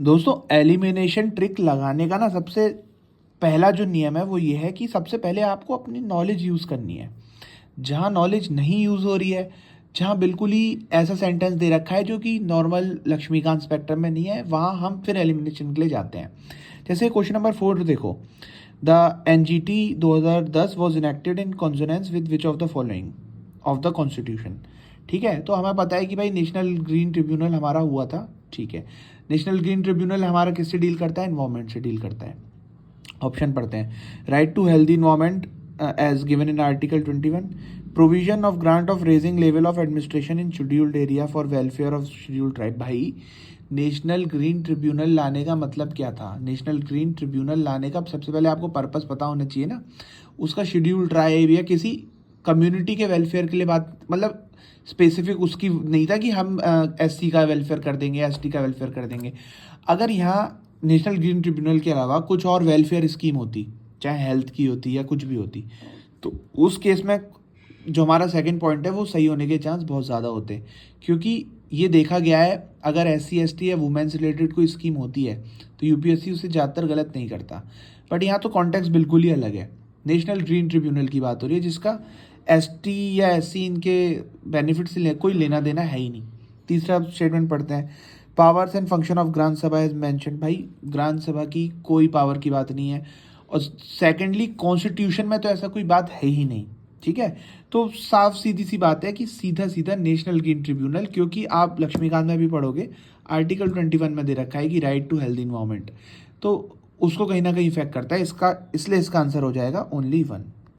दोस्तों elimination trick लगाने का ना सबसे पहला जो नियम है वो ये है कि सबसे पहले आपको अपनी नॉलेज यूज़ करनी है। जहाँ नॉलेज नहीं यूज़ हो रही है, जहाँ बिल्कुल ही ऐसा सेंटेंस दे रखा है जो कि नॉर्मल लक्ष्मीकांत स्पेक्ट्रम में नहीं है, वहाँ हम फिर एलिमिनेशन के लिए जाते हैं। जैसे क्वेश्चन नंबर 4 देखो, the NGT 2010 was enacted in consonance with which of the following of the constitution. ठीक है, तो हमें पता है कि भाई नेशनल ग्रीन ट्रिब्यूनल हमारा हुआ था। ठीक है, नेशनल ग्रीन ट्रिब्यूनल हमारा किससे डील करता है? एनवायरमेंट से डील करता है। ऑप्शन पढ़ते हैं। Right to healthy environment as given in article 21, provision of grant of raising level of administration in scheduled area for welfare of scheduled tribe. भाई नेशनल ग्रीन ट्रिब्यूनल लाने का मतलब क्या था? नेशनल ग्रीन ट्रिब्यूनल लाने का सबसे पहले आपको पर्पस पता होना चाहिए ना, उसका शेड्यूल्ड ट्राइब या किसी कम्युनिटी के वेलफेयर के लिए बात, मतलब स्पेसिफिक उसकी नहीं था कि हम एससी का वेलफेयर कर देंगे, एसटी का वेलफेयर कर देंगे। अगर यहाँ नेशनल ग्रीन ट्रिब्यूनल के अलावा कुछ और वेलफेयर स्कीम होती, चाहे हेल्थ की होती या कुछ भी होती, तो उस केस में जो हमारा सेकंड पॉइंट है वो सही होने के चांस बहुत ज़्यादा होते हैं। क्योंकि ये देखा गया है, अगर एससी एसटी या वुमेन से रिलेटेड कोई स्कीम होती है तो यूपीएससी उसे ज़्यादातर गलत नहीं करता। बट यहाँ तो कॉन्टेक्स्ट बिल्कुल ही अलग है। नेशनल ग्रीन ट्रिब्यूनल की बात हो रही है जिसका एसटी या एससी इनके बेनिफिट से कोई लेना देना है ही नहीं। तीसरा स्टेटमेंट पढ़ते हैं। Powers and function of grant सभा इज मेंशन। भाई ग्रांट सभा की कोई पावर की बात नहीं है। और सेकेंडली कॉन्स्टिट्यूशन में तो ऐसा कोई बात है ही नहीं। ठीक है, तो साफ सीधी सी बात है कि सीधा सीधा नेशनल ग्रीन ट्रिब्यूनल, क्योंकि आप लक्ष्मीकांत में भी पढ़ोगे आर्टिकल 21 में दे रखा है कि राइट टू हेल्थ इन्वायरमेंट, तो उसको कहीं ना कहीं इफेक्ट करता है इसका, इसलिए इसका आंसर हो जाएगा ओनली 1।